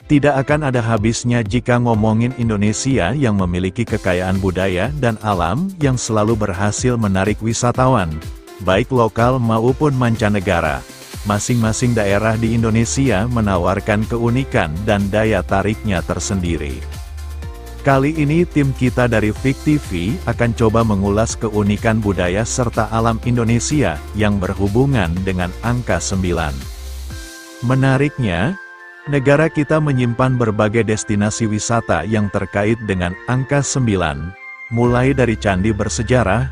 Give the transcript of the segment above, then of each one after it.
Tidak akan ada habisnya jika ngomongin Indonesia yang memiliki kekayaan budaya dan alam yang selalu berhasil menarik wisatawan, baik lokal maupun mancanegara. Masing-masing daerah di Indonesia menawarkan keunikan dan daya tariknya tersendiri. Kali ini tim kita dari Fik TV akan coba mengulas keunikan budaya serta alam Indonesia yang berhubungan dengan angka 9. Menariknya, negara kita menyimpan berbagai destinasi wisata yang terkait dengan angka 9, mulai dari candi bersejarah,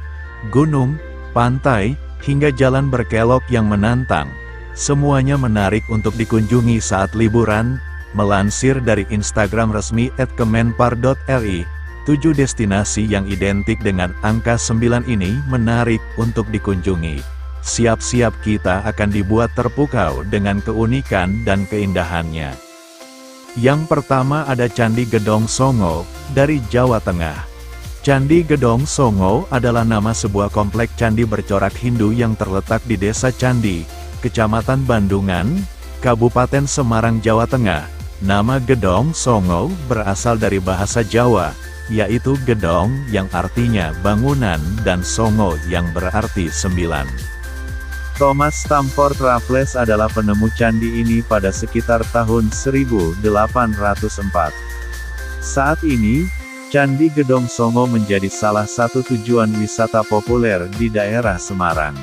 gunung, pantai, hingga jalan berkelok yang menantang. Semuanya menarik untuk dikunjungi saat liburan. Melansir dari Instagram resmi @kemenpar.ri, 7 destinasi yang identik dengan angka 9 ini menarik untuk dikunjungi. Siap-siap kita akan dibuat terpukau dengan keunikan dan keindahannya. Yang pertama ada Candi Gedong Songo, dari Jawa Tengah. Candi Gedong Songo adalah nama sebuah komplek candi bercorak Hindu yang terletak di Desa Candi, Kecamatan Bandungan, Kabupaten Semarang, Jawa Tengah. Nama Gedong Songo berasal dari bahasa Jawa, yaitu gedong yang artinya bangunan dan songo yang berarti 9. Thomas Stamford Raffles adalah penemu candi ini pada sekitar tahun 1804. Saat ini, Candi Gedong Songo menjadi salah satu tujuan wisata populer di daerah Semarang.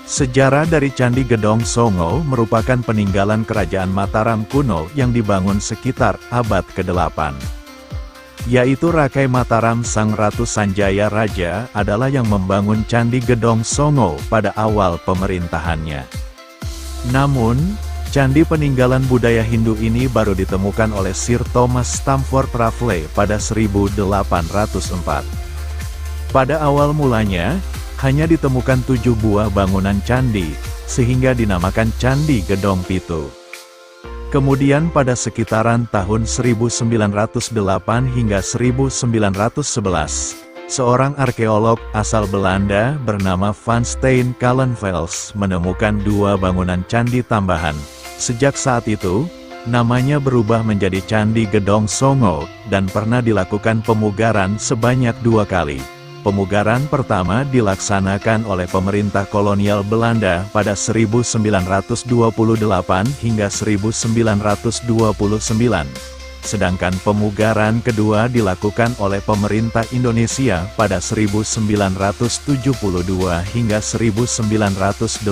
Sejarah dari Candi Gedong Songo merupakan peninggalan Kerajaan Mataram kuno yang dibangun sekitar abad ke-8. Yaitu Rakai Mataram Sang Ratu Sanjaya Raja adalah yang membangun Candi Gedong Songo pada awal pemerintahannya. Namun, candi peninggalan budaya Hindu ini baru ditemukan oleh Sir Thomas Stamford Raffles pada 1804. Pada awal mulanya, hanya ditemukan 7 buah bangunan candi, sehingga dinamakan Candi Gedong Pitu. Kemudian pada sekitaran tahun 1908 hingga 1911, seorang arkeolog asal Belanda bernama Van Steen Kallenfels menemukan 2 bangunan candi tambahan. Sejak saat itu, namanya berubah menjadi Candi Gedong Songo, dan pernah dilakukan pemugaran sebanyak 2 kali. Pemugaran pertama dilaksanakan oleh pemerintah kolonial Belanda pada 1928 hingga 1929. Sedangkan pemugaran kedua dilakukan oleh pemerintah Indonesia pada 1972 hingga 1982.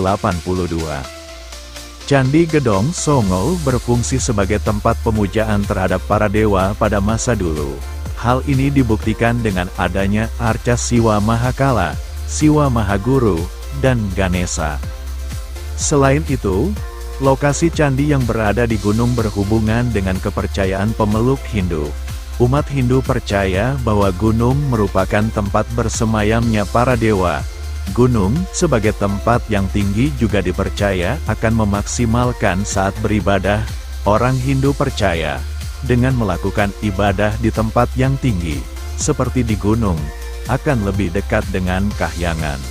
Candi Gedong Songo berfungsi sebagai tempat pemujaan terhadap para dewa pada masa dulu. Hal ini dibuktikan dengan adanya arca Siwa Mahakala, Siwa Mahaguru, dan Ganesha. Selain itu, lokasi candi yang berada di gunung berhubungan dengan kepercayaan pemeluk Hindu. Umat Hindu percaya bahwa gunung merupakan tempat bersemayamnya para dewa. Gunung, sebagai tempat yang tinggi juga dipercaya akan memaksimalkan saat beribadah. Orang Hindu percaya, dengan melakukan ibadah di tempat yang tinggi, seperti di gunung, akan lebih dekat dengan kahyangan.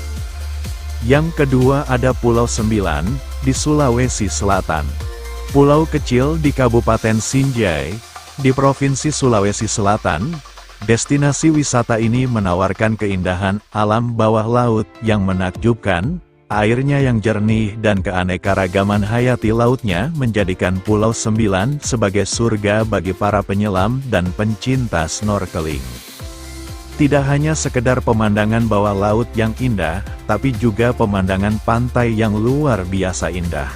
Yang kedua ada Pulau 9, di Sulawesi Selatan. Pulau kecil di Kabupaten Sinjai, di Provinsi Sulawesi Selatan. Destinasi wisata ini menawarkan keindahan alam bawah laut yang menakjubkan. Airnya yang jernih dan keanekaragaman hayati lautnya menjadikan Pulau 9 sebagai surga bagi para penyelam dan pencinta snorkeling. Tidak hanya sekedar pemandangan bawah laut yang indah, tapi juga pemandangan pantai yang luar biasa indah.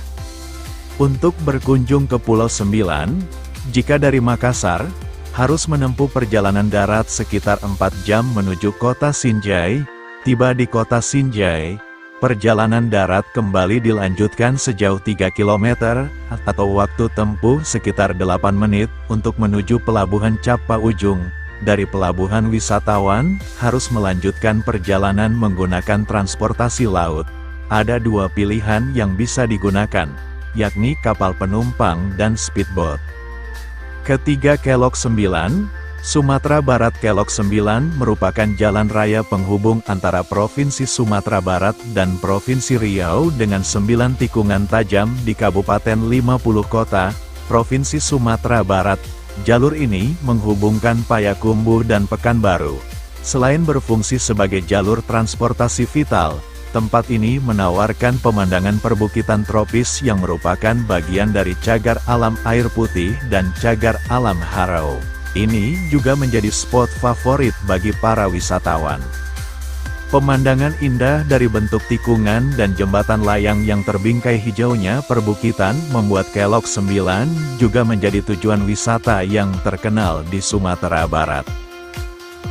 Untuk berkunjung ke Pulau 9, jika dari Makassar, harus menempuh perjalanan darat sekitar 4 jam menuju kota Sinjai. Tiba di kota Sinjai, perjalanan darat kembali dilanjutkan sejauh 3 km, atau waktu tempuh sekitar 8 menit, untuk menuju Pelabuhan Capa Ujung. Dari pelabuhan wisatawan, harus melanjutkan perjalanan menggunakan transportasi laut. Ada 2 pilihan yang bisa digunakan, yakni kapal penumpang dan speedboat. Ketiga, Kelok 9, Sumatera Barat. Kelok 9 merupakan jalan raya penghubung antara Provinsi Sumatera Barat dan Provinsi Riau dengan 9 tikungan tajam di Kabupaten 50 kota. Provinsi Sumatera Barat. Jalur ini menghubungkan Payakumbuh dan Pekanbaru. Selain berfungsi sebagai jalur transportasi vital, tempat ini menawarkan pemandangan perbukitan tropis yang merupakan bagian dari cagar alam air putih dan cagar alam Harau. Ini juga menjadi spot favorit bagi para wisatawan. Pemandangan indah dari bentuk tikungan dan jembatan layang yang terbingkai hijaunya perbukitan membuat Kelok 9 juga menjadi tujuan wisata yang terkenal di Sumatera Barat.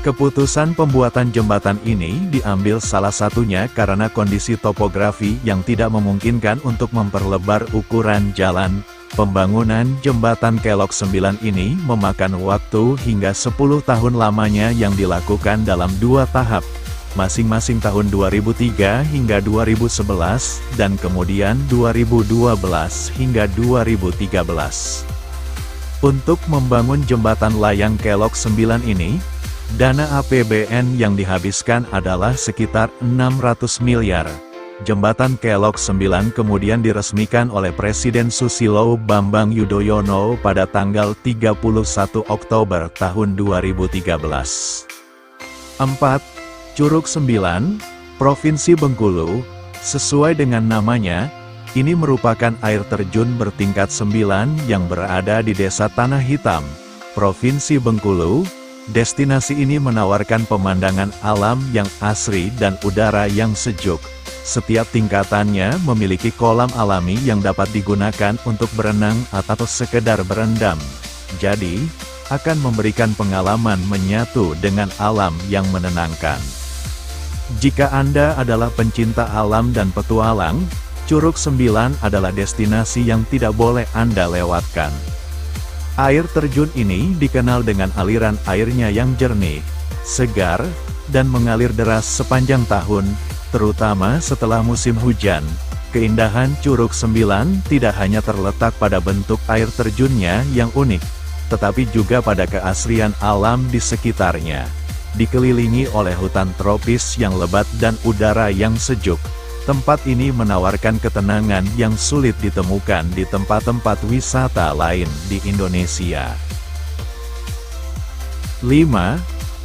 Keputusan pembuatan jembatan ini diambil salah satunya karena kondisi topografi yang tidak memungkinkan untuk memperlebar ukuran jalan. Pembangunan jembatan Kelok 9 ini memakan waktu hingga 10 tahun lamanya yang dilakukan dalam 2 tahap, masing-masing tahun 2003 hingga 2011, dan kemudian 2012 hingga 2013. Untuk membangun jembatan layang Kelok 9 ini, dana APBN yang dihabiskan adalah sekitar 600 miliar. Jembatan Kelok 9 kemudian diresmikan oleh Presiden Susilo Bambang Yudhoyono pada tanggal 31 Oktober tahun 2013. 4. Curug 9, Provinsi Bengkulu. Sesuai dengan namanya, ini merupakan air terjun bertingkat 9 yang berada di Desa Tanah Hitam, Provinsi Bengkulu. Destinasi ini menawarkan pemandangan alam yang asri dan udara yang sejuk. Setiap tingkatannya memiliki kolam alami yang dapat digunakan untuk berenang atau sekedar berendam. Jadi, akan memberikan pengalaman menyatu dengan alam yang menenangkan. Jika Anda adalah pencinta alam dan petualang, Curug 9 adalah destinasi yang tidak boleh Anda lewatkan. Air terjun ini dikenal dengan aliran airnya yang jernih, segar, dan mengalir deras sepanjang tahun, terutama setelah musim hujan. Keindahan Curug 9 tidak hanya terletak pada bentuk air terjunnya yang unik, tetapi juga pada keasrian alam di sekitarnya. Dikelilingi oleh hutan tropis yang lebat dan udara yang sejuk, tempat ini menawarkan ketenangan yang sulit ditemukan di tempat-tempat wisata lain di Indonesia. 5.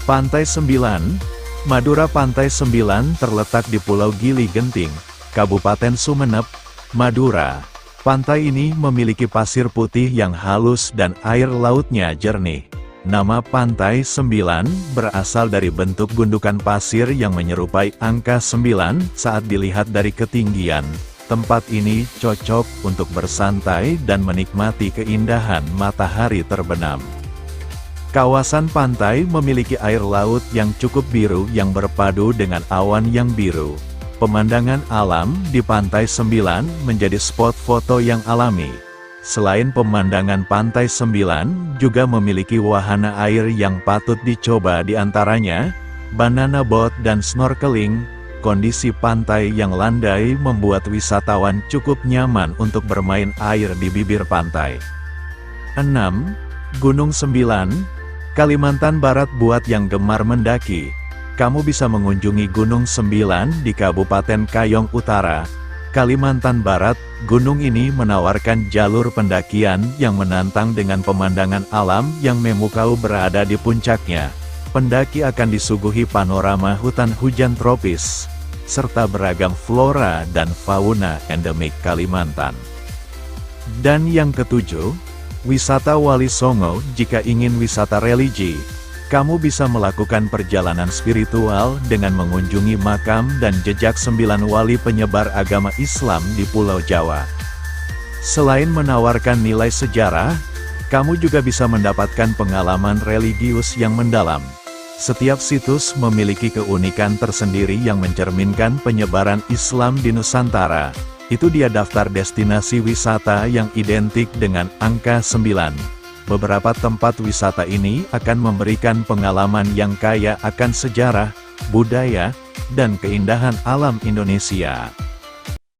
Pantai 9, Madura. Pantai 9 terletak di Pulau Gili Genting, Kabupaten Sumeneb, Madura. Pantai ini memiliki pasir putih yang halus dan air lautnya jernih. Nama Pantai 9 berasal dari bentuk gundukan pasir yang menyerupai angka 9 saat dilihat dari ketinggian. Tempat ini cocok untuk bersantai dan menikmati keindahan matahari terbenam. Kawasan pantai memiliki air laut yang cukup biru yang berpadu dengan awan yang biru. Pemandangan alam di Pantai 9 menjadi spot foto yang alami. Selain pemandangan Pantai 9 juga memiliki wahana air yang patut dicoba, di antaranya banana boat dan snorkeling. Kondisi pantai yang landai membuat wisatawan cukup nyaman untuk bermain air di bibir pantai. 6. Gunung 9, Kalimantan Barat. Buat yang gemar mendaki, kamu bisa mengunjungi Gunung 9 di Kabupaten Kayong Utara, Kalimantan Barat. Gunung ini menawarkan jalur pendakian yang menantang dengan pemandangan alam yang memukau berada di puncaknya. Pendaki akan disuguhi panorama hutan hujan tropis, serta beragam flora dan fauna endemik Kalimantan. Dan yang ketujuh, wisata Wali Songo. Jika ingin wisata religi, kamu bisa melakukan perjalanan spiritual dengan mengunjungi makam dan jejak 9 wali penyebar agama Islam di Pulau Jawa. Selain menawarkan nilai sejarah, kamu juga bisa mendapatkan pengalaman religius yang mendalam. Setiap situs memiliki keunikan tersendiri yang mencerminkan penyebaran Islam di Nusantara. Itu dia daftar destinasi wisata yang identik dengan angka 9. Beberapa tempat wisata ini akan memberikan pengalaman yang kaya akan sejarah, budaya, dan keindahan alam Indonesia.